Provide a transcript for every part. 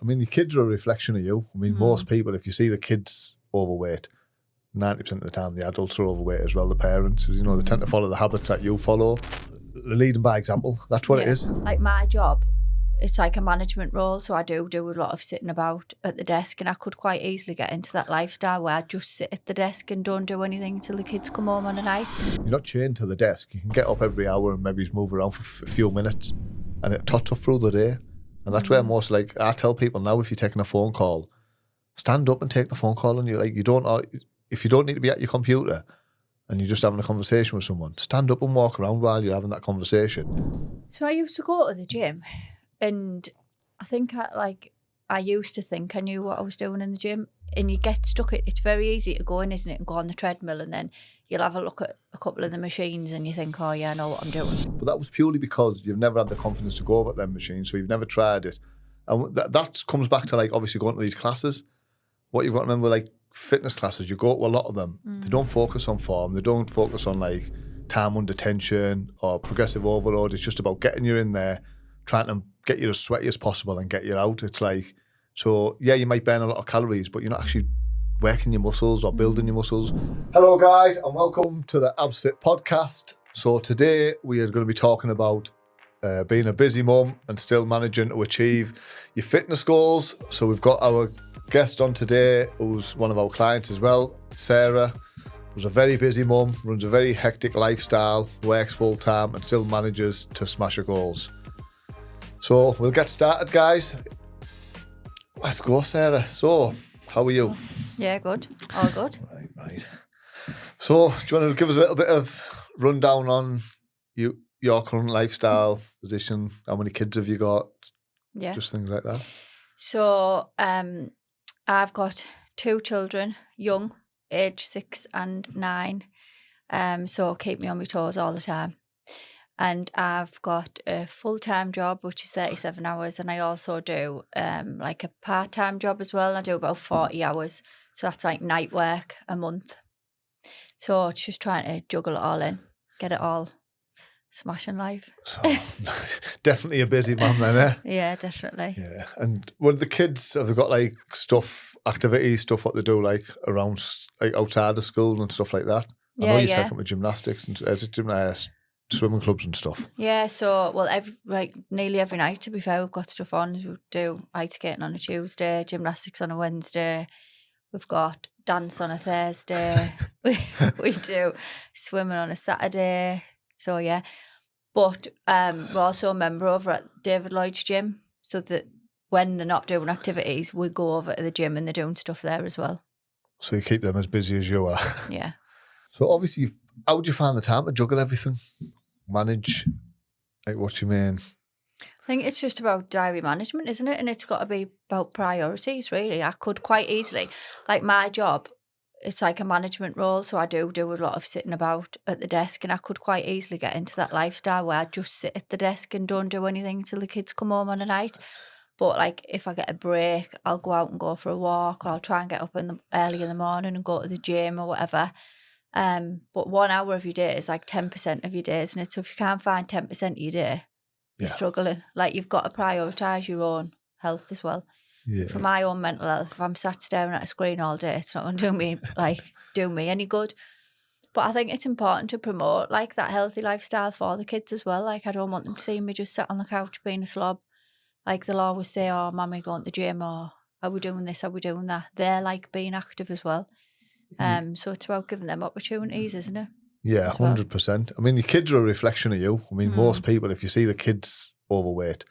I mean, your kids are a reflection of you. I mean, most people, if you see the kids overweight, 90% of the time the adults are overweight as well, the parents. You know, they tend to follow the habits that you follow. They're leading by example. That's what it is. Like my job, it's like a management role, so I do a lot of sitting about at the desk, and I could quite easily get into that lifestyle where I just sit at the desk and don't do anything until the kids come home on a night. You're not chained to the desk. You can get up every hour and maybe move around for a few minutes, and it tots up through the day. And that's where most, like, I tell people now, if you're taking a phone call, stand up and take the phone call. And if you don't need to be at your computer and you're just having a conversation with someone, stand up and walk around while you're having that conversation. So I used to go to the gym, and I think I used to think I knew what I was doing in the gym. And you get stuck. It's very easy to go in, isn't it, and go on the treadmill, and then you'll have a look at a couple of the machines and you think, oh yeah, I know what I'm doing. But that was purely because you've never had the confidence to go over them machines, so you've never tried it. And that comes back to, like, obviously going to these classes. What you've got to remember, like fitness classes, you go to a lot of them. They don't focus on form. They don't focus on like time under tension or progressive overload. It's just about getting you in there, trying to get you as sweaty as possible and get you out. It's like, so yeah, you might burn a lot of calories, but you're not actually working your muscles or building your muscles. Hello guys, and welcome to the Abs Fit podcast. So today we are going to be talking about being a busy mum and still managing to achieve your fitness goals. So we've got our guest on today who's one of our clients as well, Sarah, who's a very busy mum, runs a very hectic lifestyle, works full time and still manages to smash her goals. So we'll get started, guys. Let's go, Sarah. So, how are you? Yeah, good. All good. Right. So, do you want to give us a little bit of rundown on your current lifestyle, position? How many kids have you got? Yeah. Just things like that. So, I've got 2 children, young, age 6 and 9. So keep me on my toes all the time. And I've got a full-time job, which is 37 hours. And I also do like a part-time job as well. I do about 40 hours. So that's like night work a month. So it's just trying to juggle it all in, get it all smashing life. So, definitely a busy mum then, eh? Yeah, definitely. Yeah. And what the kids, have they got like activities, stuff what they do like around, like outside of school and stuff like that? I know you take them with gymnastics and swimming clubs and stuff. Yeah, so, nearly every night, to be fair, we've got stuff on. We do ice skating on a Tuesday, gymnastics on a Wednesday. We've got dance on a Thursday. we do swimming on a Saturday. So, yeah. But we're also a member over at David Lloyd's gym, so that when they're not doing activities, we go over to the gym and they're doing stuff there as well. So you keep them as busy as you are. Yeah. So obviously, how would you find the time to juggle everything? Manage, like, what you mean? I think it's just about diary management, isn't it? And it's got to be about priorities, really. I could quite easily, like my job, it's like a management role, so I do a lot of sitting about at the desk, and I could quite easily get into that lifestyle where I just sit at the desk and don't do anything until the kids come home on a night. But like if I get a break, I'll go out and go for a walk, or I'll try and get up early in the morning and go to the gym or whatever. But 1 hour of your day is like 10% of your day, isn't it? So if you can't find 10% of your day, you're struggling. Like you've got to prioritise your own health as well. Yeah. For my own mental health, if I'm sat staring at a screen all day, it's not going to do me any good. But I think it's important to promote like that healthy lifestyle for the kids as well. Like I don't want them to see me just sat on the couch being a slob. Like they'll always say, "Oh, Mummy, going to the gym," or "Are we doing this? Are we doing that?" They're like being active as well. So it's about giving them opportunities, isn't it? Yeah, 100%. I mean, your kids are a reflection of you. I mean, most people, if you see the kids overweight,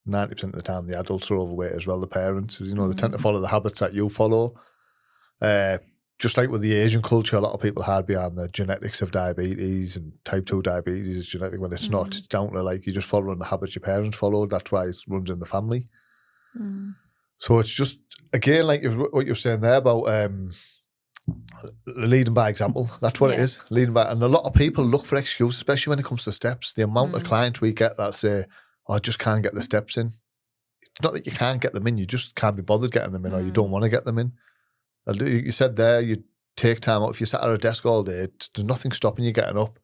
90% of the time the adults are overweight as well, the parents. You know, they tend to follow the habits that you follow. Just like with the Asian culture, a lot of people hide behind the genetics of diabetes, and type 2 diabetes is genetic when it's not. It's down to like you're just following the habits your parents followed. That's why it runs in the family. So it's just, again, like what you're saying there about leading by example. That's what it is, leading by. And a lot of people look for excuses, especially when it comes to steps. The amount of clients we get that say, "Oh, I just can't get the steps in." It's not that you can't get them in, you just can't be bothered getting them in, or you don't want to get them in. You said there, you take time out. If you sat at a desk all day, there's nothing stopping you getting up.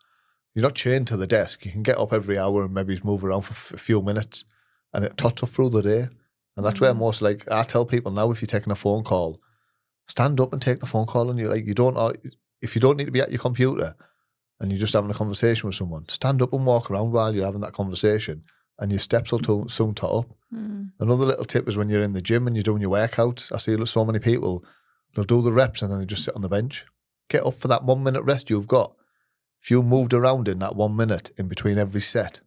You're not chained to the desk. You can get up every hour and maybe move around for a few minutes, and it tots up through the day. And that's where most, like, I tell people now, if you're taking a phone call, stand up and take the phone call. And you're like, if you don't need to be at your computer and you're just having a conversation with someone, stand up and walk around while you're having that conversation, and your steps will soon tot up. Another little tip is when you're in the gym and you're doing your workout, I see so many people, they'll do the reps and then they just sit on the bench. Get up for that 1 minute rest you've got. If you moved around in that 1 minute in between every set,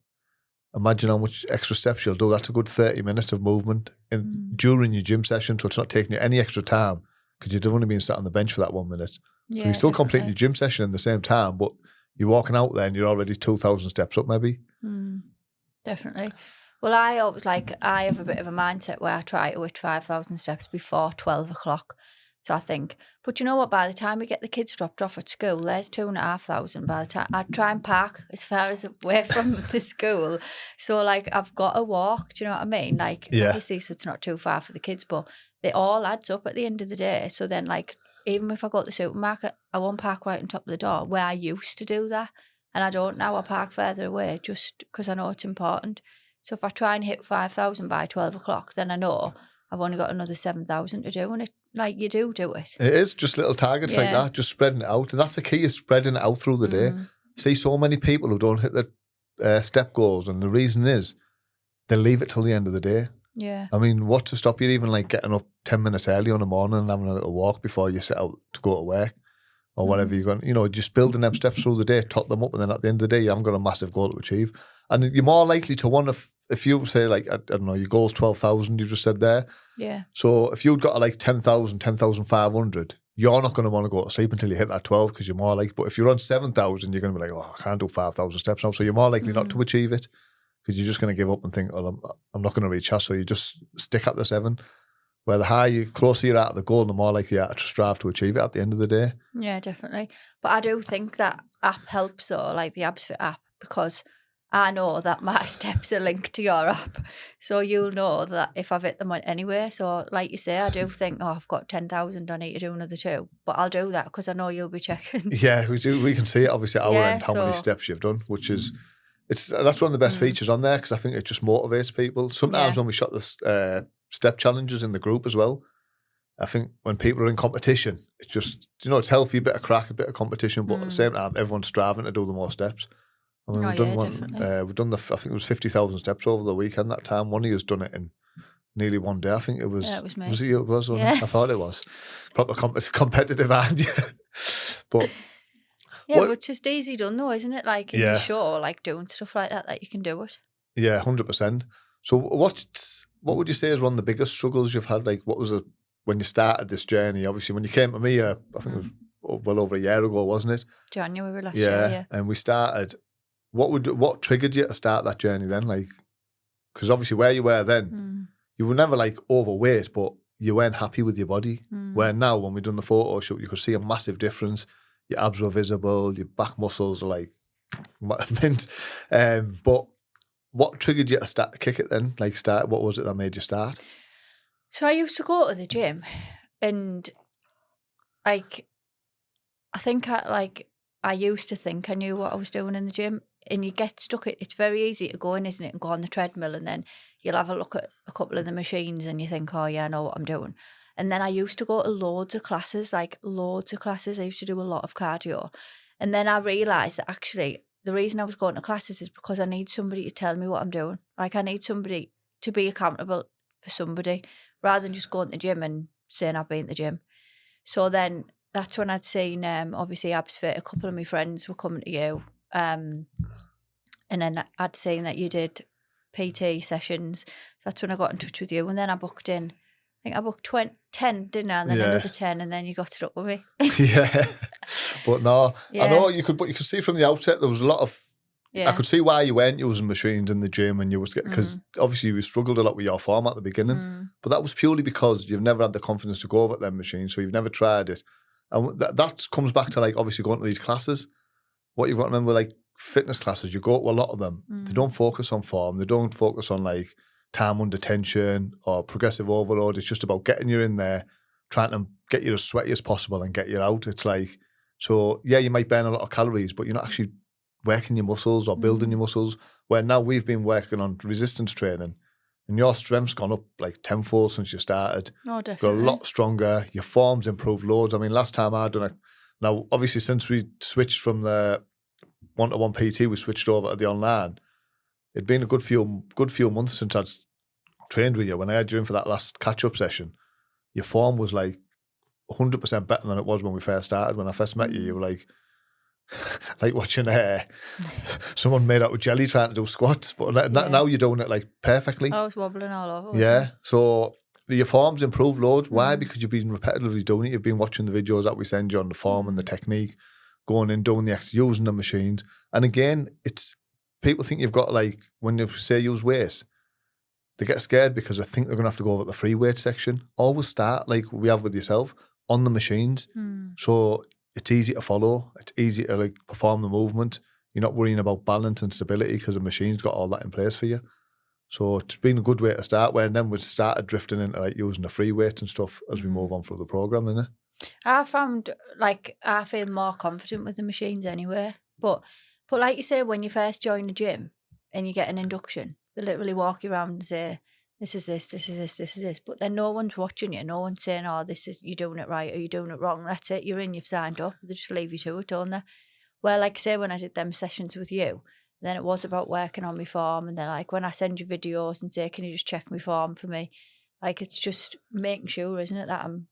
imagine how much extra steps you'll do. That's a good 30 minutes of movement during your gym session, so it's not taking you any extra time because you've only been sat on the bench for that 1 minute. Yeah, so you're still definitely. completing your gym session in the same time, but you're walking out there and you're already 2,000 steps up maybe. Definitely. Well, I have a bit of a mindset where I try to hit 5,000 steps before 12 o'clock. So I think, but you know what, by the time we get the kids dropped off at school, there's 2,500 by the time. I try and park as far as away from the school. So like I've got to walk, do you know what I mean? Like obviously so it's not too far for the kids, but it all adds up at the end of the day. So then like, even if I go to the supermarket, I won't park right on top of the door where I used to do that. And I don't now, I park further away just because I know it's important. So if I try and hit 5,000 by 12 o'clock, then I know I've only got another 7,000 to do. And it, like, you do it. It is just little targets like that, just spreading it out. And that's the key, is spreading it out through the day. See so many people who don't hit their step goals. And the reason is they leave it till the end of the day. Yeah. I mean, what's to stop you even like getting up 10 minutes early on the morning and having a little walk before you set out to go to work or whatever you're going, just building them steps through the day, tot them up, and then at the end of the day, you haven't got a massive goal to achieve. And you're more likely to want to, if you say like, I don't know, your goal's 12,000, you just said there. Yeah. So if you've got like 10,000, 10,500, you're not going to want to go to sleep until you hit that 12 because you're more like, but if you're on 7,000, you're going to be like, oh, I can't do 5,000 steps now. So you're more likely not to achieve it because you're just going to give up and think, oh, I'm not going to reach that. So you just stick at the 7. Where the higher, closer you're at the goal, the more likely you are to strive to achieve it at the end of the day. Yeah, definitely. But I do think that app helps though, like the AbsFit app, because I know that my steps are linked to your app. So you'll know that if I've hit them anyway. So like you say, I do think, I've got 10,000, I need to do another 2. But I'll do that because I know you'll be checking. Yeah, we do. We can see it obviously at our end, how many steps you've done, which is, that's one of the best features on there because I think it just motivates people. Sometimes when we shot this step challenges in the group as well, I think when people are in competition, it's just, it's healthy, a bit of crack, a bit of competition, but at the same time, everyone's striving to do the more steps. I mean, we've done I think it was 50,000 steps over the weekend that time. One of you's done it in nearly one day. I think it was. Yeah, it was me. It was, wasn't it? I thought it was. Proper competitive, aren't you? But yeah, but it's just easy done though, isn't it? Like in the show, like doing stuff like that you can do it. Yeah, 100%. So what would you say is one of the biggest struggles you've had? Like, what was it when you started this journey? Obviously, when you came to me, I think it was well over a year ago, wasn't it? January last year, yeah. And we started. What triggered you to start that journey then? Like, because obviously where you were then, you were never like overweight, but you weren't happy with your body. Where now, when we done the photo shoot, you could see a massive difference. Your abs were visible, your back muscles are like mint. But what triggered you to kick it then? Like what was it that made you start? So I used to go to the gym and like, I think I used to think I knew what I was doing in the gym, and you get stuck. It's very easy to go in, isn't it, and go on the treadmill, and then you'll have a look at a couple of the machines and you think, oh yeah, I know what I'm doing. And then I used to go to loads of classes. I used to do a lot of cardio. And then I realised that actually the reason I was going to classes is because I need somebody to tell me what I'm doing. Like I need somebody to be accountable for somebody rather than just going to the gym and saying I've been to the gym. So then that's when I'd seen, obviously, AbsFit. A couple of my friends were coming to you. And then I'd seen that you did PT sessions. That's when I got in touch with you. And then I booked in. I think I booked 10, didn't I? And then another 10, and then you got stuck with me. Yeah. But no, I know you could see from the outset there was a lot of, I could see why you weren't using machines in the gym and you was because obviously you struggled a lot with your form at the beginning. But that was purely because you've never had the confidence to go over them machines, so you've never tried it. And that comes back to like obviously going to these classes. What you've got to remember, like fitness classes, you go to a lot of them. They don't focus on form. They don't focus on like time under tension or progressive overload. It's just about getting you in there, trying to get you as sweaty as possible and get you out. It's like, so yeah, you might burn a lot of calories, but you're not actually working your muscles or building your muscles. Where now we've been working on resistance training, and your strength's gone up like tenfold since you started. Oh, Got definitely. a lot stronger. Your form's improved loads. I mean, last time I done it. Now, obviously, since we switched from the one-to-one PT, we switched over to the online. It'd been a good few months since I'd trained with you. When I had you in for that last catch-up session, your form was like 100% better than it was when we first started. When I first met you, you were like watching someone made out of jelly trying to do squats. But now you're doing it like perfectly. I was wobbling all over. wasn't Yeah. I? So your form's improved loads. Why? Because you've been repetitively doing it. You've been watching the videos that we send you on the form and the technique, going in, doing the using the machines. And again, it's people think you've got like, when you say use weight, they get scared because they think they're going to have to go over the free weight section. Always start like we have with yourself on the machines. So it's easy to follow. It's easy to like perform the movement. You're not worrying about balance and stability because the machine's got all that in place for you. So it's been a good way to start. Where then we started drifting into like using the free weight and stuff as we move on through the program, innit? I found like I feel more confident with the machines anyway. But like you say, when you first join the gym and you get an induction, they literally walk you around and say, this is this, this is this, this is this. But then no one's watching you. No one's saying, oh, this is, you're doing it right or you're doing it wrong. That's it. You're in, you've signed up. They just leave you to it, don't they? Well, like I say, when I did them sessions with you, then it was about working on my form. And then like when I send you videos and say, can you just check my form for me? Like it's just making sure, isn't it, that I'm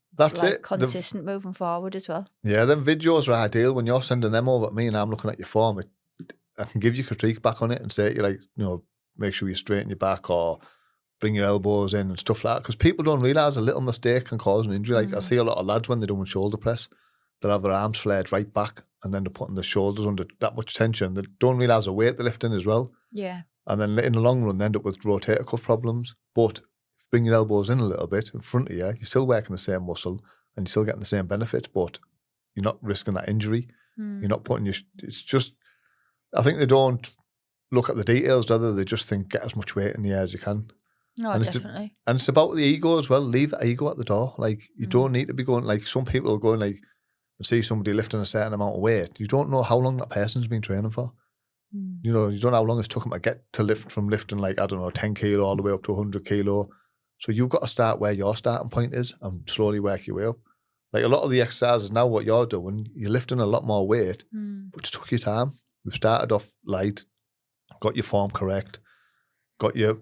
consistent moving forward as well. Yeah, them videos are ideal. When you're sending them over to me and I'm looking at your form, I can give you critique back on it and say, you like, make sure you straighten your back or bring your elbows in and stuff like that. Because people don't realise a little mistake can cause an injury. Like I see a lot of lads when they're doing shoulder press, they'll have their arms flared right back and then they're putting their shoulders under that much tension. They don't realise the weight they're lifting as well. Yeah. And then in the long run, they end up with rotator cuff problems. But bring your elbows in a little bit in front of you, you're still working the same muscle and you're still getting the same benefits, but you're not risking that injury. You're not putting it's just, I think they don't look at the details, rather they just think get as much weight in the air as you can. No, and definitely. And it's about the ego as well. Leave the ego at the door. Like you don't need to be going, like some people are going like, and see somebody lifting a certain amount of weight. You don't know how long that person's been training for. You don't know how long it's took them to get to lifting like, I don't know, 10 kilo all the way up to 100 kilo. So you've got to start where your starting point is and slowly work your way up. Like a lot of the exercises now, what you're doing, you're lifting a lot more weight, but it took your time. We've started off light, got your form correct, got your,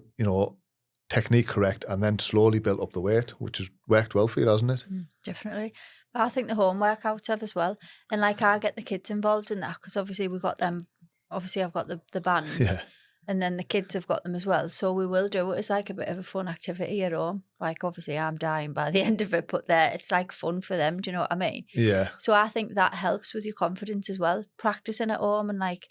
technique correct, and then slowly built up the weight, which has worked well for you, hasn't it? Definitely. But I think the home workouts have as well. And like I get the kids involved in that because obviously we've got them. Obviously I've got the bands. Yeah. And then the kids have got them as well. So we will do it as like a bit of a fun activity at home. Like obviously I'm dying by the end of it, but it's like fun for them. Do you know what I mean? Yeah. So I think that helps with your confidence as well. Practicing at home and like,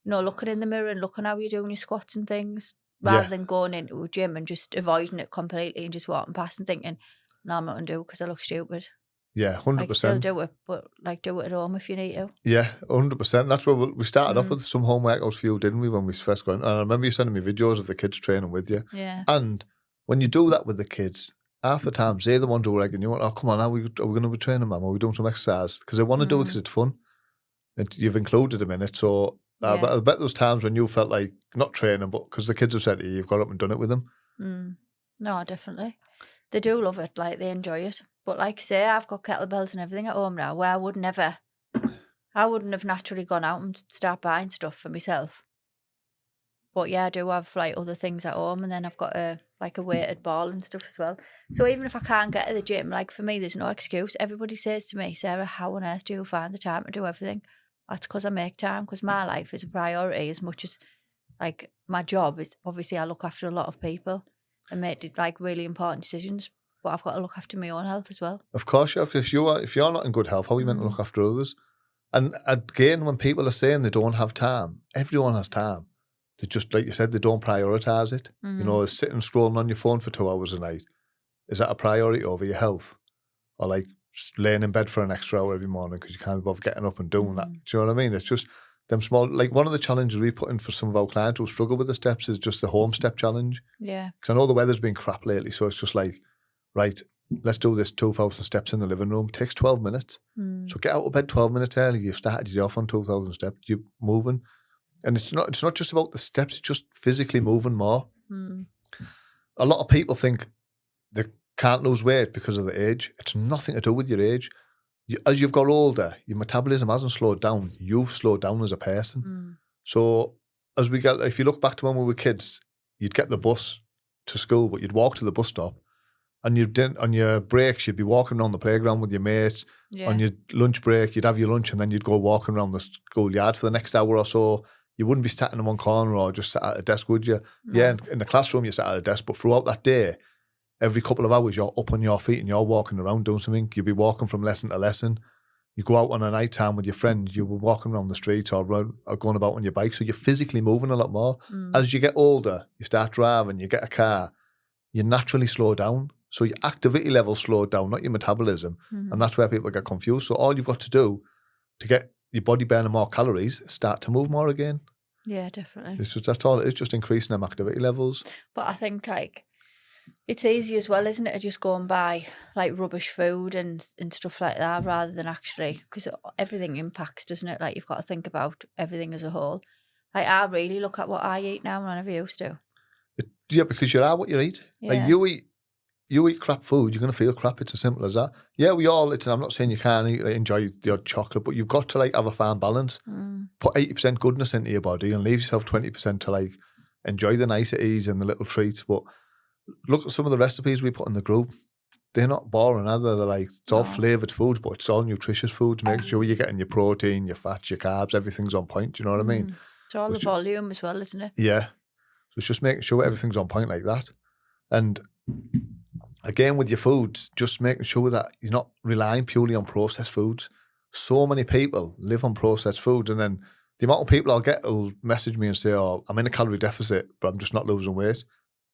looking in the mirror and looking how you're doing your squats and things rather than going into a gym and just avoiding it completely and just walking past and thinking, no, I'm not going to do it because I look stupid. Yeah, 100%. Like still do it, but like do it at home if you need to. Yeah, 100%. That's where we started off with some home workouts for you, didn't we, when we first got in? And I remember you sending me videos of the kids training with you. Yeah. And when you do that with the kids, half the time they're the ones who are like, oh, come on, are we going to be training, Mum? Are we doing some exercise? Because they want to do it because it's fun. And you've included them in it. So I bet those times when you felt like not training, but because the kids have said to you, you've got up and done it with them. No, definitely. They do love it. Like they enjoy it. But like I say, I've got kettlebells and everything at home now where I wouldn't have naturally gone out and start buying stuff for myself. But yeah, I do have like other things at home, and then I've got a weighted ball and stuff as well. So even if I can't get to the gym, like for me, there's no excuse. Everybody says to me, Sarah, how on earth do you find the time to do everything? That's because I make time, because my life is a priority as much as like my job is. Obviously, I look after a lot of people and make like really important decisions. But I've got to look after my own health as well. Of course, you have, because if you're not in good health, how are you meant to look after others? And again, when people are saying they don't have time, everyone has time. They just, like you said, they don't prioritise it. Sitting scrolling on your phone for 2 hours a night, is that a priority over your health? Or like laying in bed for an extra hour every morning because you can't be bothered getting up and doing that. Do you know what I mean? It's just them small, like one of the challenges we put in for some of our clients who struggle with the steps is just the home step challenge. Yeah. Because I know the weather's been crap lately, so it's just like, right, let's do this 2,000 steps in the living room. It takes 12 minutes. So get out of bed 12 minutes early. You've started your day off on 2,000 steps. You're moving. And it's not just about the steps, it's just physically moving more. a lot of people think they can't lose weight because of the age. It's nothing to do with your age. As you've got older, your metabolism hasn't slowed down. You've slowed down as a person. So if you look back to when we were kids, you'd get the bus to school, but you'd walk to the bus stop, and on your breaks, you'd be walking around the playground with your mates. Yeah. On your lunch break, you'd have your lunch, and then you'd go walking around the schoolyard for the next hour or so. You wouldn't be sat in one corner or just sat at a desk, would you? No. Yeah, in the classroom, you sat at a desk, but throughout that day, every couple of hours, you're up on your feet and you're walking around doing something. You'll be walking from lesson to lesson. You go out on a night time with your friends, you were walking around the streets or going about on your bike. So you're physically moving a lot more. As you get older, you start driving, you get a car, you naturally slow down. So your activity levels slow down, not your metabolism. And that's where people get confused. So all you've got to do to get your body burning more calories is start to move more again. Yeah, definitely. That's all it is, just increasing them activity levels. But I think it's easy as well, isn't it, to just go and buy like rubbish food and stuff like that rather than actually, because everything impacts, doesn't it? Like you've got to think about everything as a whole. Like I really look at what I eat now and I never used to. Yeah, because you are what you eat. Yeah. Like you eat crap food, you're going to feel crap. It's as simple as that. Yeah, I'm not saying you can't enjoy the odd chocolate, but you've got to have a fine balance. Put 80% goodness into your body and leave yourself 20% to enjoy the niceties and the little treats. But look at some of the recipes we put in the group. They're not boring either. They're it's all flavoured foods, but it's all nutritious foods. Make sure you're getting your protein, your fats, your carbs, everything's on point. Do you know what I mean? It's all the volume as well, isn't it? Yeah. So it's just making sure everything's on point like that. And again, with your foods, just making sure that you're not relying purely on processed foods. So many people live on processed foods, and then the amount of people I'll get will message me and say, "Oh, I'm in a calorie deficit, but I'm just not losing weight."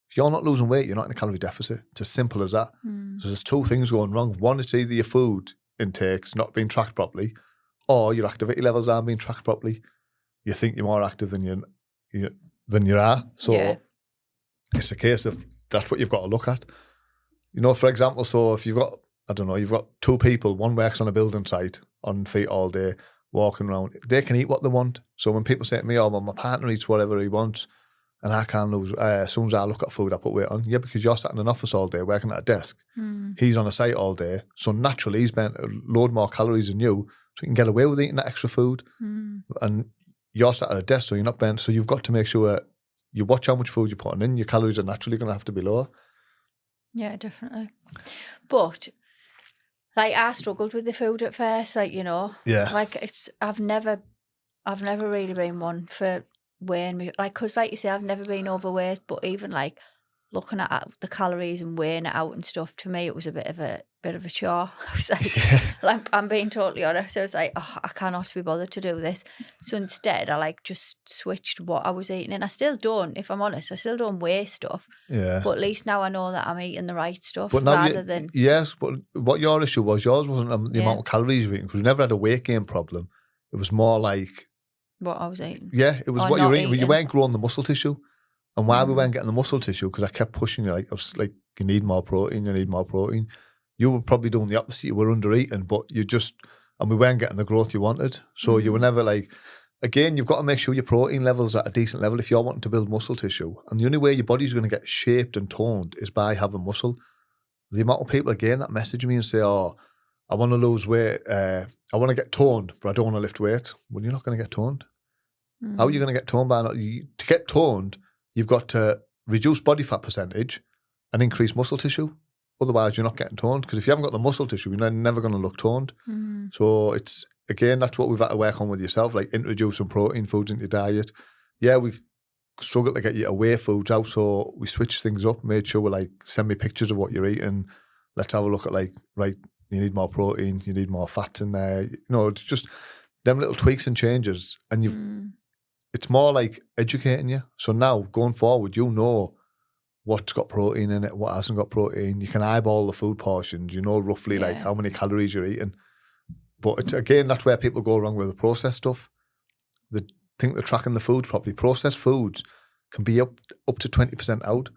If you're not losing weight, you're not in a calorie deficit. It's as simple as that. So there's two things going wrong. One, it's either your food intake's not being tracked properly, or your activity levels aren't being tracked properly. You think you're more active than you are. So it's a case of that's what you've got to look at. For example, so if you've got two people, one works on a building site on feet all day, walking around, they can eat what they want. So when people say to me, "Oh, well, my partner eats whatever he wants, and I can't lose," as soon as I look at food, I put weight on. Yeah, because you're sat in an office all day working at a desk. He's on a site all day. So naturally, he's burnt a load more calories than you, so you can get away with eating that extra food. And you're sat at a desk, so you're not burnt. So you've got to make sure you watch how much food you're putting in. Your calories are naturally going to have to be lower. Yeah, definitely. But I struggled with the food at first, Yeah. I've never really been one for weighing me, because you say, I've never been overweight, but even looking at the calories and weighing it out and stuff, to me it was a bit of a chore. I was I'm being totally honest. I was I cannot be bothered to do this. So instead, I just switched what I was eating, and I still don't. If I'm honest, I still don't weigh stuff. Yeah. But at least now I know that I'm eating the right stuff But now rather than. Yes, but what your issue was, yours wasn't the amount of calories you're eating, because we never had a weight gain problem. It was more what I was eating. Yeah, it was Or what you were not eating. You weren't growing the muscle tissue. And why we weren't getting the muscle tissue, because I kept pushing you, I was you need more protein, you need more protein. You were probably doing the opposite. You were under eating, but and we weren't getting the growth you wanted. So you were never again, you've got to make sure your protein levels are at a decent level if you're wanting to build muscle tissue. And the only way your body's going to get shaped and toned is by having muscle. The amount of people, again, that message me and say, "Oh, I want to lose weight, I want to get toned, but I don't want to lift weight." Well, you're not going to get toned. How are you going to get toned? To get toned, you've got to reduce body fat percentage and increase muscle tissue. Otherwise, you're not getting toned, because if you haven't got the muscle tissue, you're never going to look toned. So it's, again, that's what we've had to work on with yourself, introducing protein foods into your diet. Yeah, we struggled to get you away foods out, so we switched things up, made sure we're send me pictures of what you're eating. Let's have a look at right, you need more protein, you need more fat in there. It's just them little tweaks and changes, and it's more educating you. So now, going forward, what's got protein in it, what hasn't got protein. You can eyeball the food portions, roughly how many calories you're eating. But again, that's where people go wrong with the processed stuff. They think they're tracking the food properly. Processed foods can be up to 20% out.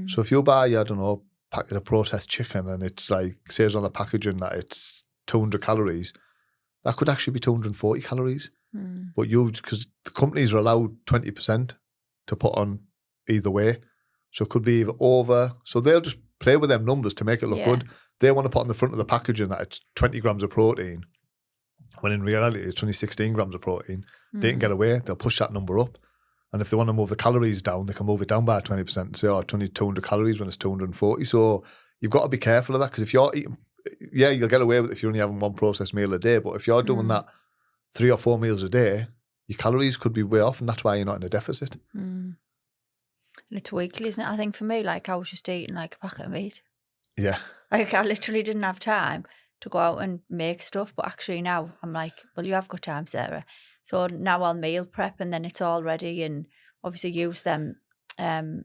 So if you buy, packet of processed chicken and it's says on the packaging that it's 200 calories, that could actually be 240 calories. But because the companies are allowed 20% to put on either way. So it could be either over. So they'll just play with them numbers to make it look Yeah. good. They want to put on the front of the packaging that it's 20 grams of protein, when in reality it's only 16 grams of protein. They can get away. They'll push that number up. And if they want to move the calories down, they can move it down by 20% and say, oh, it's only 200 calories when it's 240. So you've got to be careful of that, because if you're eating, yeah, you'll get away with it if you're only having one processed meal a day. But if you're doing that 3 or 4 meals a day, your calories could be way off, and that's why you're not in a deficit. And it's weekly, isn't it? I think for me, like, I was just eating like a packet of meat. Yeah. Like, I literally didn't have time to go out and make stuff. But actually now I'm like, well, you have got time, Sarah. So now I'll meal prep, and then it's all ready, and obviously use them, the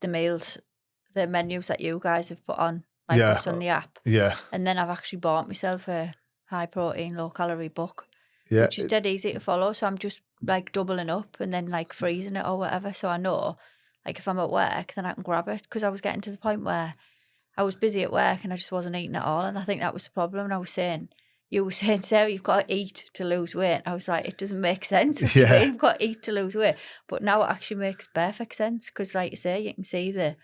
meals, the menus that you guys have put on, like what's on the app. Yeah. And then I've actually bought myself a high protein, low calorie book, Yeah. which is dead easy to follow. So I'm just like doubling up and then like freezing it or whatever. So I know, like, if I'm at work, then I can grab it, because I was getting to the point where I was busy at work and I just wasn't eating at all. And I think that was the problem. And you were saying, Sarah, you've got to eat to lose weight. I was like, it doesn't make sense to me. You've got to eat to lose weight. But now it actually makes perfect sense, because, like you say, you can see the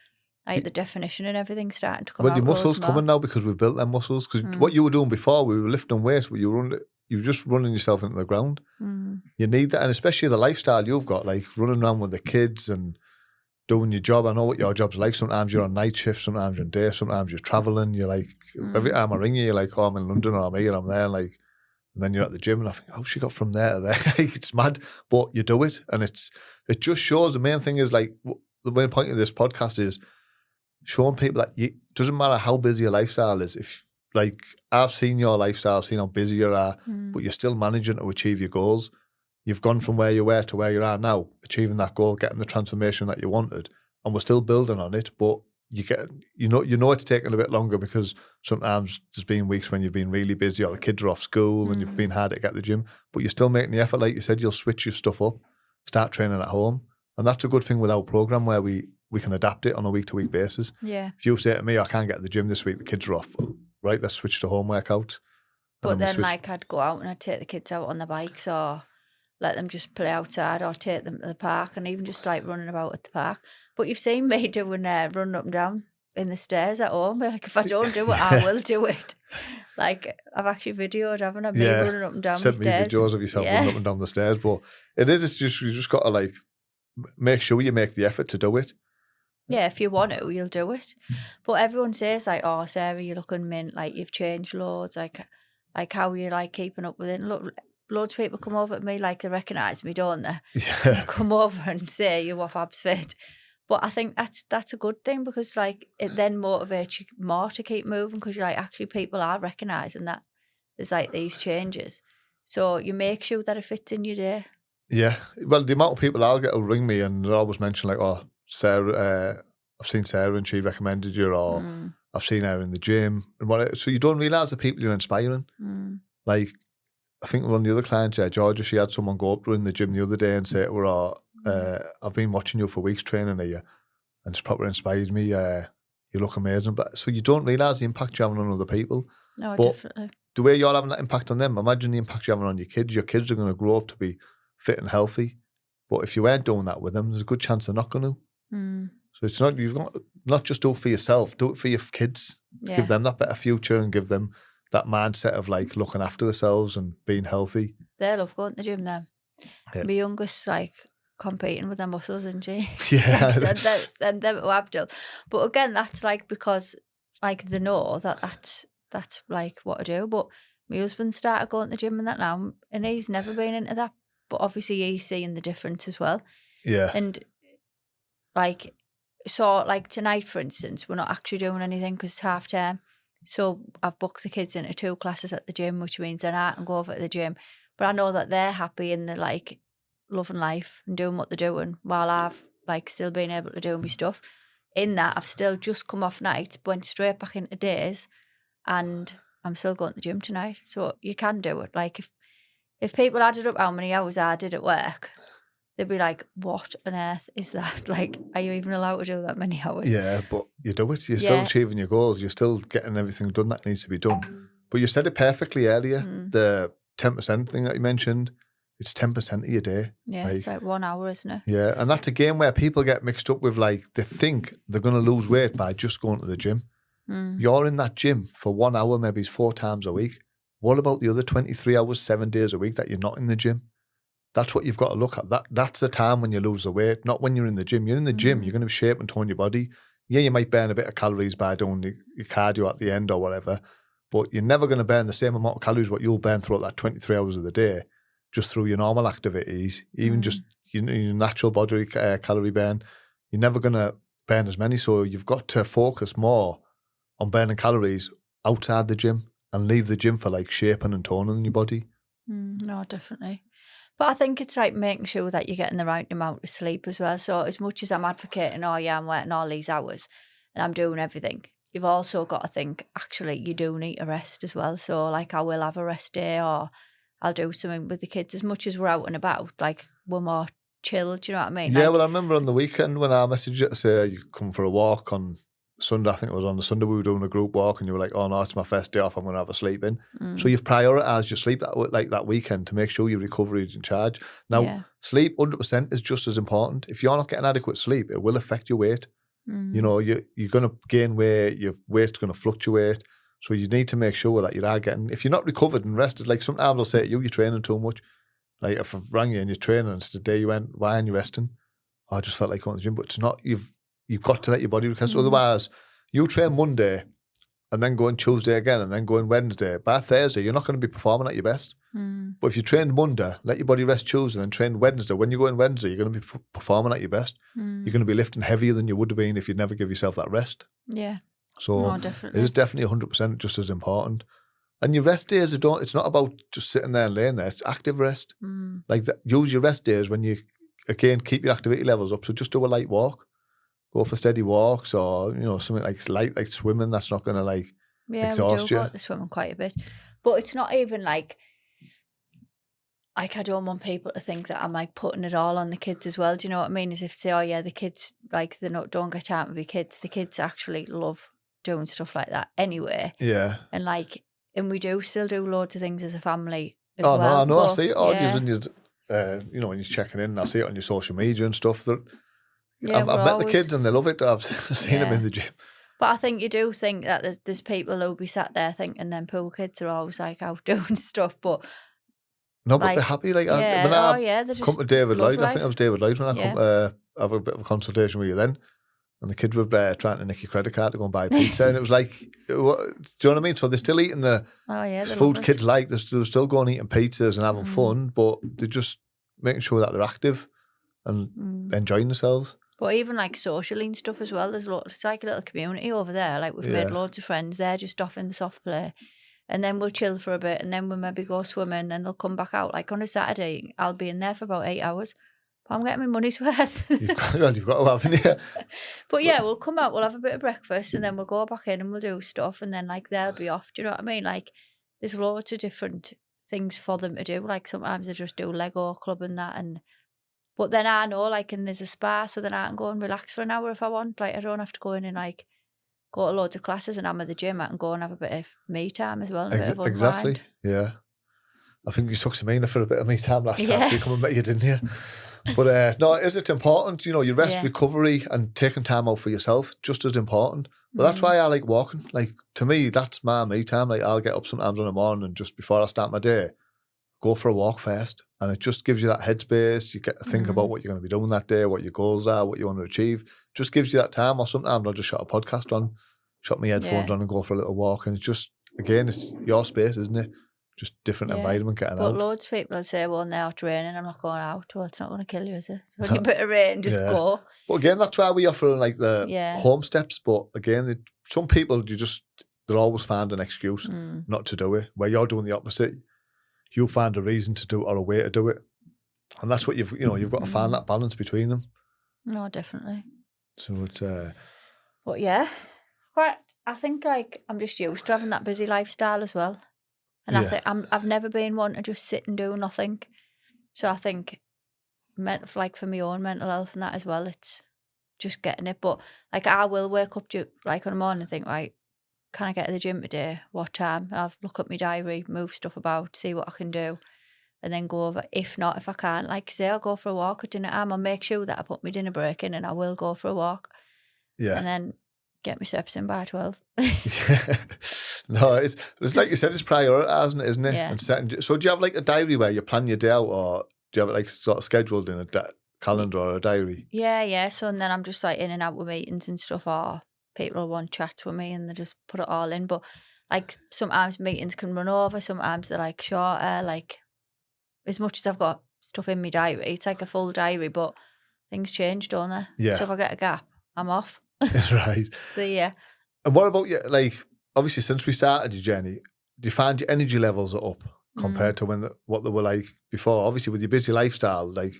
definition and everything starting to come out. Well, your muscles coming now, because we've built them muscles. Because what you were doing before, we were lifting weights, but you were just running yourself into the ground. You need that, and especially the lifestyle you've got, like running around with the kids and doing your job. I know what your job's like. Sometimes you're on night shift, sometimes you're on day, sometimes you're traveling. You're like, every time I ring you, you're like, oh, I'm in London, or I'm here, I'm there. Like, and then you're at the gym, and I think, oh, she got from there to there. Like, it's mad, but you do it, and it just shows. The main thing is, like, the main point of this podcast is showing people that it doesn't matter how busy your lifestyle is. If, like, I've seen your lifestyle, I've seen how busy you are, but you're still managing to achieve your goals. You've gone from where you were to where you are now, achieving that goal, getting the transformation that you wanted, and we're still building on it. But you know it's taking a bit longer, because sometimes there's been weeks when you've been really busy, or the kids are off school and you've been hard to get to the gym. But you're still making the effort, like you said. You'll switch your stuff up, start training at home, and that's a good thing with our program, where we can adapt it on a week-to-week basis. Yeah. If you say to me, I can't get to the gym this week, the kids are off, well, right, let's switch to home workout. But then, like, I'd go out and I'd take the kids out on the bikes, or let them just play outside, or take them to the park, and even just like running about at the park. But you've seen me doing running up and down in the stairs at home. Like, if I don't do it, I will do it. Like, I've actually videoed, haven't I? Me running up and down the stairs. Sent me videos of yourself running up and down the stairs. But it's just, you just got to, like, make sure you make the effort to do it. Yeah, if you want to, you'll do it. But everyone says, like, oh, Sarah, you're looking mint, like, you've changed loads, like how are you, like, keeping up with it? And look, loads of people come over to me, like, they recognise me, don't they? Yeah. They come over and say, you're off Abs Fit. But I think that's a good thing, because, like, it then motivates you more to keep moving, because you're like, actually, people are recognising that there's, like, these changes. So you make sure that it fits in your day. Yeah. Well, the amount of people I'll get will ring me and they'll always mention, like, oh, Sarah, I've seen Sarah and she recommended you, or I've seen her in the gym. And so you don't realise the people you're inspiring. Like, I think one of the other clients, Georgia, she had someone go up to her in the gym the other day and say to her, oh, I've been watching you for weeks training here, and it's probably inspired me. You look amazing. But so you don't realise the impact you're having on other people. No, but definitely. The way you're having that impact on them, imagine the impact you're having on your kids. Your kids are going to grow up to be fit and healthy. But if you weren't doing that with them, there's a good chance they're not going to. So it's not, you've got not just do it for yourself, do it for your kids. Yeah. Give them that better future and give them that mindset of, like, looking after themselves and being healthy. They love going to the gym then. Yeah. My youngest, like, competing with their muscles, isn't she? Yeah. Like, send them to Abdul. But again, that's, like, because, like, they know that's like what I do. But my husband started going to the gym and that now, and he's never been into that. But obviously he's seeing the difference as well. Yeah. And, like, so, like, tonight, for instance, we're not actually doing anything because it's half term. So I've booked the kids into 2 classes at the gym, which means then I can go over to the gym. But I know that they're happy and they're, like, loving life and doing what they're doing, while I've, like, still been able to do my stuff. In that, I've still just come off night, went straight back into days, and I'm still going to the gym tonight. So you can do it. Like, if people added up how many hours I did at work, they'd be like, what on earth is that? Like, are you even allowed to do that many hours? Yeah, but you do it. You're still achieving your goals. You're still getting everything done that needs to be done. But you said it perfectly earlier, the 10% thing that you mentioned. It's 10% of your day. Yeah, it's like 1 hour, isn't it? Yeah, and that's a game where people get mixed up with, like, they think they're going to lose weight by just going to the gym. You're in that gym for 1 hour, maybe 4 times a week. What about the other 23 hours, 7 days a week that you're not in the gym? That's what you've got to look at. That's the time when you lose the weight, not when you're in the gym. You're in the gym, you're going to shape and tone your body. Yeah, you might burn a bit of calories by doing your cardio at the end or whatever, but you're never going to burn the same amount of calories what you'll burn throughout that 23 hours of the day just through your normal activities, even just your natural body calorie burn. You're never going to burn as many. So you've got to focus more on burning calories outside the gym and leave the gym for like shaping and toning your body. No, definitely. But I think it's like making sure that you're getting the right amount of sleep as well. So as much as I'm advocating, oh yeah, I'm working all these hours and I'm doing everything, you've also got to think, actually, you do need a rest as well. So like I will have a rest day or I'll do something with the kids as much as we're out and about. Like we're more chilled, do you know what I mean? Yeah, like, well, I remember on the weekend when I messaged you to say you come for a walk on Sunday, I think it was on the Sunday, we were doing a group walk and you were like, oh no, it's my first day off, I'm going to have a sleep in. So you've prioritised your sleep that weekend to make sure your recovery is in charge. Now, sleep 100% is just as important. If you're not getting adequate sleep, it will affect your weight. You know, you're going to gain weight, your weight's going to fluctuate. So you need to make sure that you are getting, if you're not recovered and rested, like sometimes I'll say to you, you're training too much. Like if I've rang you and you're training and it's the day you went, why aren't you resting? Oh, I just felt like going to the gym, but it's not, you've got to let your body recover. Otherwise, you train Monday and then go on Tuesday again and then go on Wednesday. By Thursday, you're not going to be performing at your best. But if you train Monday, let your body rest Tuesday and then train Wednesday. When you go on Wednesday, you're going to be performing at your best. You're going to be lifting heavier than you would have been if you'd never give yourself that rest. Yeah. So definitely. it is definitely 100% just as important. And your rest days, it's not about just sitting there and laying there. It's active rest. Like use your rest days when you, again, keep your activity levels up. So just do a light walk. Go for steady walks or, you know, something like light, like swimming. That's not going to like exhaust we do you. go to swimming quite a bit. But it's not even like I don't want people to think that I'm like putting it all on the kids as well. Do you know what I mean? As if to say, oh yeah, the kids, like don't get time to be kids. The kids actually love doing stuff like that anyway. Yeah. And like, and we do still do loads of things as a family as well. well. Oh, no, I see it all. You know, when you're checking in, I see it on your social media and stuff. I've met the kids and they love it. I've seen them in the gym. But I think you do think that there's people who'll be sat there thinking them poor kids are always like out doing stuff, but no, but they're happy. Like when I come to David Lloyd, I think it was David Lloyd when I come to have a bit of a consultation with you then, and the kids were trying to nick your credit card to go and buy pizza, and it was like, do you know what I mean? So they're still eating the food kids like. They're still going eating pizzas and having fun, but they're just making sure that they're active and enjoying themselves. But even like socially and stuff as well, it's like a little community over there. Like we've made loads of friends there just off in the soft play. And then we'll chill for a bit and then we'll maybe go swimming and then they'll come back out. Like on a Saturday, I'll be in there for about 8 hours. But I'm getting my money's worth. You've got to have, haven't you? But yeah, we'll come out, we'll have a bit of breakfast and then we'll go back in and we'll do stuff and then like they'll be off. Do you know what I mean? Like there's loads of different things for them to do. Like sometimes they just do Lego club and that but then I know, like, and there's a spa, so then I can go and relax for an hour if I want. Like, I don't have to go in and, like, go to loads of classes and I'm at the gym. I can go and have a bit of me time as well. And a bit of unwind. Exactly, yeah. I think you took Samina for a bit of me time last time. So you come and met you, didn't you? But no, it's important, you know, your rest, recovery and taking time out for yourself, just as important. But that's why I like walking. Like, to me, that's my me time. Like, I'll get up sometimes in the morning and just before I start my day, go for a walk first. And it just gives you that headspace. You get to think about what you're going to be doing that day, what your goals are, what you want to achieve. Just gives you that time. Or sometimes I'll just shut a podcast on, shut my headphones on and go for a little walk. And it's just, again, it's your space, isn't it? Just different environment getting out. But loads of people say, well, now it's raining, I'm not going out. Well, it's not going to kill you, is it? So when you put a rain, just go. But again, that's why we offer like the home steps. But again, some people, they'll always find an excuse not to do it, where you're doing the opposite. You'll find a reason to do it or a way to do it. And that's what you've got to find that balance between them. No, definitely. So it's... But yeah, I think like I'm just used to having that busy lifestyle as well. And I think I've never been one to just sit and do nothing. So I think like for my own mental health and that as well, it's just getting it. But like I will wake up to like on the morning and think, right, can I get to the gym today? What time? I'll look at my diary, move stuff about, see what I can do. and then go over. If not, if I can't, like say, I'll go for a walk at dinner time. I'll make sure that I put my dinner break in, and I will go for a walk, Yeah. and then get my steps in by 12. No, it's like you said, it's prioritising it, isn't it? Yeah. And setting. So do you have like a diary where you plan your day out, or do you have it like sort of scheduled in a calendar or a diary? Yeah. So and then I'm just like in and out with meetings and stuff, or people will want chats with me, and they just put it all in. But like sometimes meetings can run over, sometimes they're like shorter. Like as much as I've got stuff in my diary, it's like a full diary, but things change, don't they? Yeah. So if I get a gap, I'm off. Right. So yeah. And what about you? Like, obviously, since we started your journey, do you find your energy levels are up compared to what they were like before? Obviously, with your busy lifestyle, like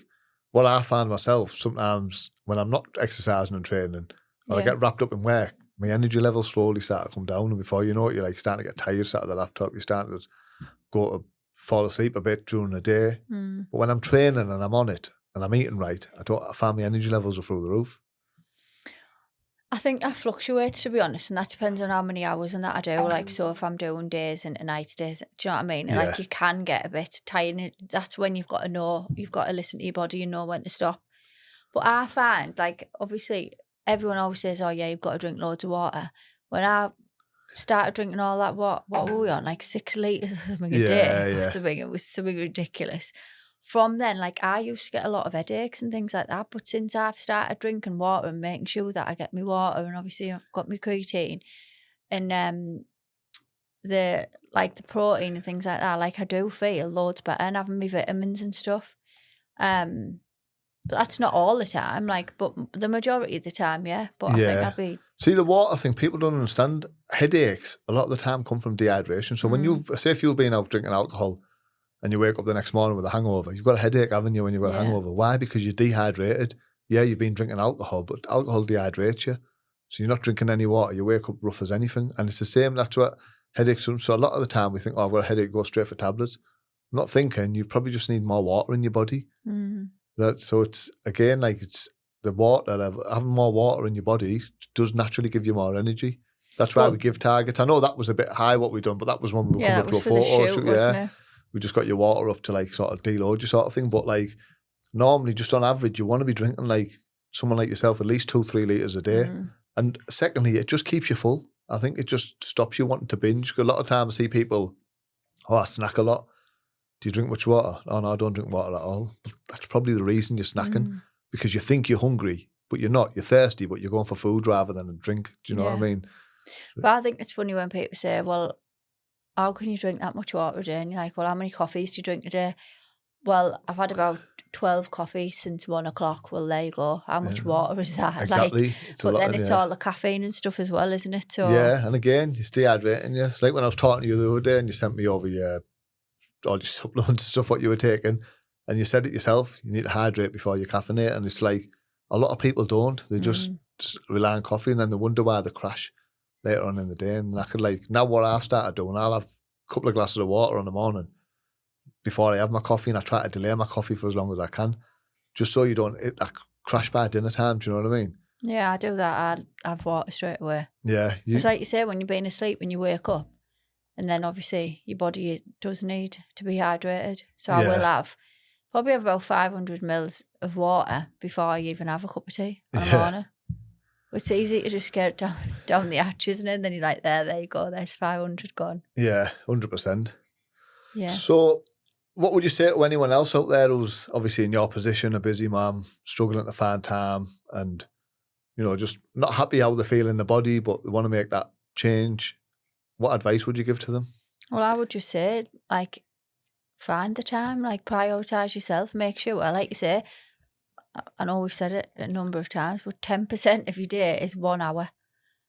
what I find myself sometimes when I'm not exercising and training, or I get wrapped up in work, my energy levels slowly start to come down, and before you know it, you're like starting to get tired, sat at the laptop, you're starting to go to fall asleep a bit during the day. But when I'm training and I'm on it and I'm eating right, I find my energy levels are through the roof. I think that fluctuates, to be honest, and that depends on how many hours and that I do. Like, so if I'm doing days into nights, days, do you know what I mean? Yeah. Like, you can get a bit tired. That's when you've got to know, you've got to listen to your body and know when to stop. But I find, like, obviously, everyone always says, oh, yeah, you've got to drink loads of water. When I started drinking all that, what were we on? Like 6 litres or something a day or something. It was something ridiculous. From then, like I used to get a lot of headaches and things like that. But since I've started drinking water and making sure that I get my water, and obviously I've got my creatine and the protein and things like that, like I do feel loads better and having my vitamins and stuff. But that's not all the time, like, but the majority of the time, yeah. But I think I'd be. See, the water thing, people don't understand. Headaches a lot of the time come from dehydration. So when if you've been out drinking alcohol and you wake up the next morning with a hangover, you've got a headache, haven't you, when you've got a hangover? Why? Because you're dehydrated. Yeah, you've been drinking alcohol, but alcohol dehydrates you. So you're not drinking any water. You wake up rough as anything. And it's the same, that's what headaches are. So a lot of the time we think, oh, I've got a headache, go straight for tablets. Not thinking, you probably just need more water in your body. So it's, again, like it's the water level, having more water in your body does naturally give you more energy. That's why we give targets. I know that was a bit high what we done, but that was when we were coming up to a photo shoot. Yeah. We just got your water up to like sort of deload you sort of thing. But like normally just on average, you want to be drinking like someone like yourself at least 2-3 litres a day. And secondly, it just keeps you full. I think it just stops you wanting to binge. A lot of times I see people, oh, I snack a lot. Do you drink much water? Oh, no, I don't drink water at all. But that's probably the reason you're snacking, because you think you're hungry, but you're not. You're thirsty, but you're going for food rather than a drink. Do you know what I mean? But I think it's funny when people say, well, how can you drink that much water a day? And you're like, well, how many coffees do you drink a day? Well, I've had about 12 coffees since 1 o'clock. Well, there you go. How much water is that? Exactly. Like, but then it's all the caffeine and stuff as well, isn't it? So, yeah, and again, it's dehydrating you. It's like when I was talking to you the other day and you sent me over all your supplements and stuff, what you were taking, and you said it yourself, you need to hydrate before you caffeinate. And it's like a lot of people don't. They just rely on coffee and then they wonder why they crash later on in the day. And I could now what I've started doing, I'll have a couple of glasses of water in the morning before I have my coffee, and I try to delay my coffee for as long as I can, just so you don't crash by dinner time. Do you know what I mean? Yeah, I do that. I have water straight away. Yeah. It's like you say, when you're being asleep, when you wake up, and then obviously your body does need to be hydrated. So I will have about 500 mils of water before I even have a cup of tea in the morning. It's easy to just get down the hatch, isn't it? And then you're like, there you go, there's 500 gone. Yeah, 100%. Yeah. So what would you say to anyone else out there who's obviously in your position, a busy mum, struggling to find time and, just not happy how they feel in the body, but they want to make that change? What advice would you give to them? Well, I would just say, find the time, prioritise yourself, make sure, like you say, I know we've said it a number of times, but 10% of your day is 1 hour.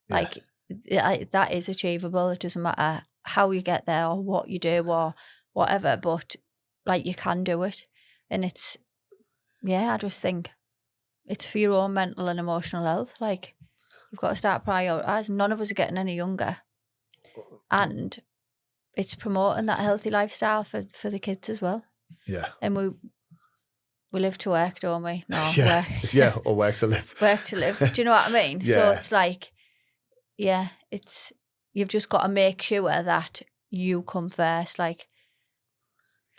That is achievable. It doesn't matter how you get there or what you do or whatever, but you can do it. And it's, I just think it's for your own mental and emotional health. You've got to start prioritising. None of us are getting any younger. And it's promoting that healthy lifestyle for the kids as well. Yeah. And we live to work, don't we? No, work. Or work to live. Work to live. Do you know what I mean? So it's you've just got to make sure that you come first.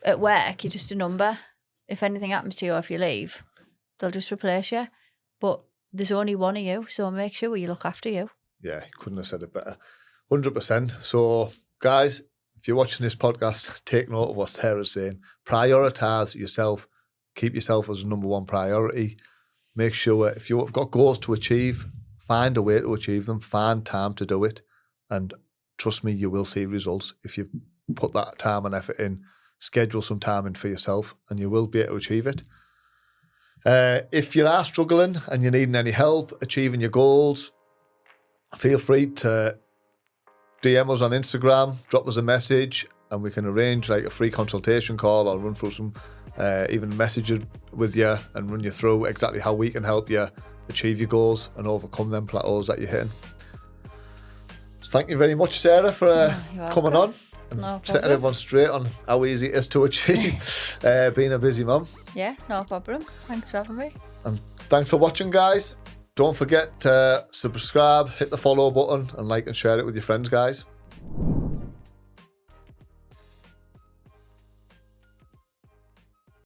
at work, you're just a number. If anything happens to you or if you leave, they'll just replace you. But there's only one of you, so make sure you look after you. Yeah, couldn't have said it better. 100%. So, guys, if you're watching this podcast, take note of what Sarah's saying. Prioritise yourself. Keep yourself as number one priority. Make sure if you've got goals to achieve, find a way to achieve them. Find time to do it. And trust me, you will see results if you put that time and effort in. Schedule some time in for yourself and you will be able to achieve it. If you are struggling and you're needing any help achieving your goals, feel free to DM us on Instagram, drop us a message, and we can arrange like a free consultation call or run through some, even messages with you and run you through exactly how we can help you achieve your goals and overcome them plateaus that you're hitting. So thank you very much, Sarah, for coming on and setting everyone straight on how easy it is to achieve being a busy mum. Yeah, no problem. Thanks for having me. And thanks for watching, guys. Don't forget to subscribe, hit the follow button, and like and share it with your friends, guys.